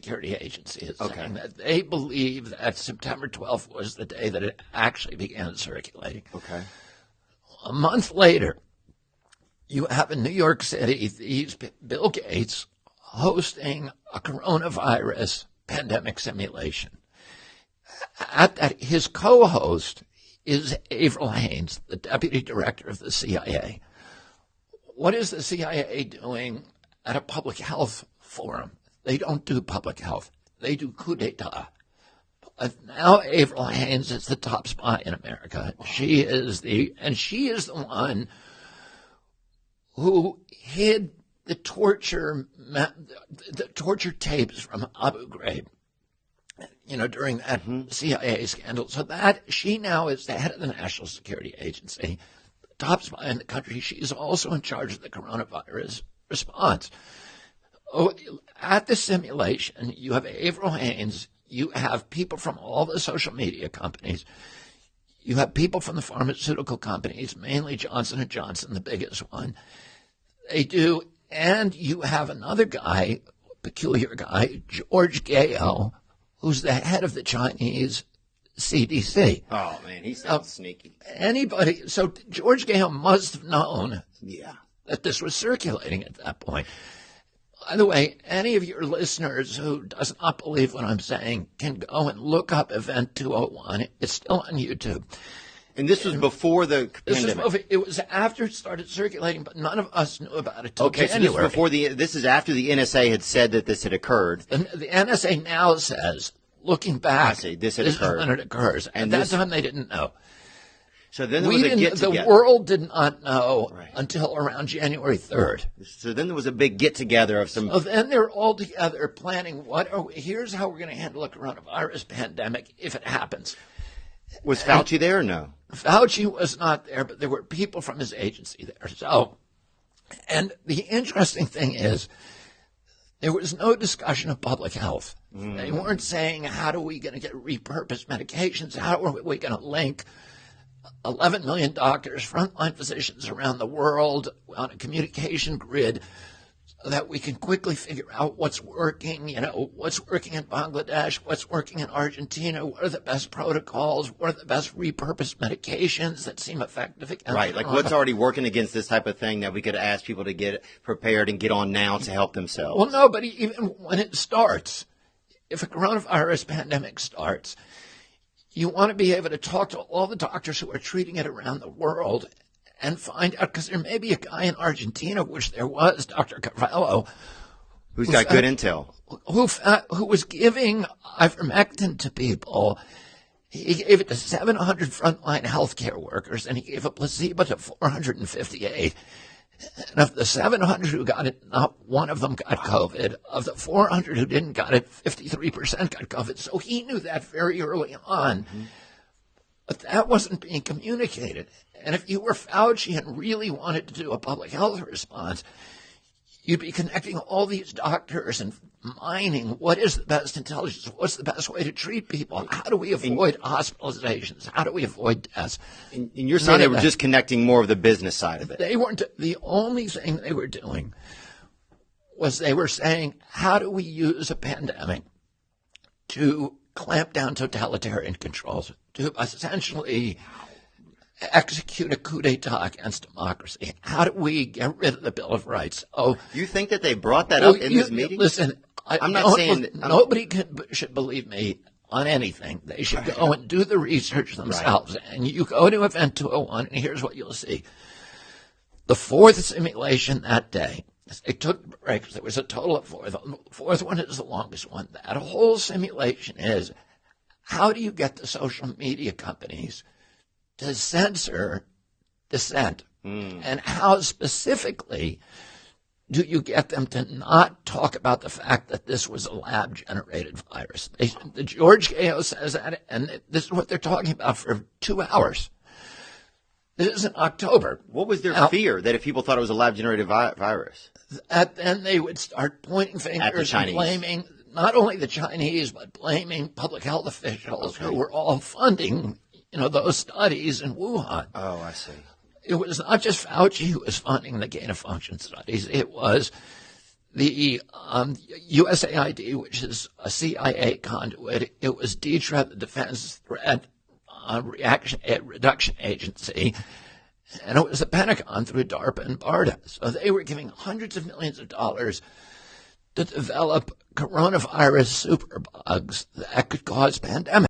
Security Agency is saying that they believe that September 12th was the day that it actually began circulating. Okay. A month later, you have in New York City Bill Gates hosting a coronavirus pandemic simulation. At that, his co-host is Avril Haines, the deputy director of the CIA. What is the CIA doing at a public health forum? They don't do public health. They do coup d'etat. But now Avril Haines is the top spy in America. She is the one who hid the torture tapes from Abu Ghraib, during that CIA scandal. So that she now is the head of the National Security Agency, the top spy in the country. She's also in charge of the coronavirus response. At the simulation, you have Avril Haines, you have people from all the social media companies, you have people from the pharmaceutical companies, mainly Johnson & Johnson, the biggest one. And you have another guy, peculiar guy, George Gao, who's the head of the Chinese CDC. Oh, man, he sounds sneaky. So George Gao must have known that this was circulating at that point. By the way, any of your listeners who does not believe what I'm saying can go and look up Event 201. It's still on YouTube. And this was before the pandemic? It was after it started circulating, but none of us knew about it till January. So this is after the NSA had said that this had occurred. And the NSA now says, looking back, this is when it occurs. And at that time, they didn't know. So then there was a get-together. The world did not know until around January 3rd. So then there was a big get-together of some... So then they're all together planning, here's how we're going to handle a coronavirus pandemic if it happens. Was Fauci there or no? Fauci was not there, but there were people from his agency there. So, and the interesting thing is, there was no discussion of public health. They weren't saying, how are we going to get repurposed medications? How are we going to link 11 million doctors, frontline physicians around the world on a communication grid so that we can quickly figure out what's working, what's working in Bangladesh, what's working in Argentina, what are the best protocols, what are the best repurposed medications that seem effective against what's already working against this type of thing that we could ask people to get prepared and get on now to help themselves. Well, no, but even when it starts, if a coronavirus pandemic starts, you want to be able to talk to all the doctors who are treating it around the world and find out, because there may be a guy in Argentina, which there was, Dr. Carvalho, who's got good intel, who was giving ivermectin to people. He gave it to 700 frontline healthcare workers, and he gave a placebo to 458. And of the 700 who got it, not one of them got COVID. Of the 400 who didn't got it, 53% got COVID. So he knew that very early on. But that wasn't being communicated. And if you were Fauci and really wanted to do a public health response, you'd be connecting all these doctors and mining what is the best intelligence, what's the best way to treat people, how do we avoid hospitalizations, how do we avoid deaths. And you're saying they were just connecting more of the business side of it. They weren't. The only thing they were doing was they were saying, how do we use a pandemic to clamp down totalitarian controls, to essentially execute a coup d'etat against democracy? How do we get rid of the Bill of Rights? You think that they brought that up in this meeting? Listen, I'm not saying that nobody should believe me on anything. They should go and do the research themselves. Right. And you go to Event 201, and here's what you'll see. The fourth simulation that day, they took breaks. There was a total of four. The fourth one is the longest one. That whole simulation is, how do you get the social media companies to censor dissent? And how specifically do you get them to not talk about the fact that this was a lab-generated virus? The George Gao says that, and this is what they're talking about for 2 hours. This is in October. What was their fear, that if people thought it was a lab-generated virus? Then they would start pointing fingers and blaming not only the Chinese, but blaming public health officials who were all funding, those studies in Wuhan. Oh, I see. It was not just Fauci who was funding the gain-of-function studies. It was the USAID, which is a CIA conduit, it was DTRA, the Defense Threat Reduction Agency, and it was the Pentagon through DARPA and BARDA. So they were giving hundreds of millions of dollars to develop coronavirus superbugs that could cause pandemics.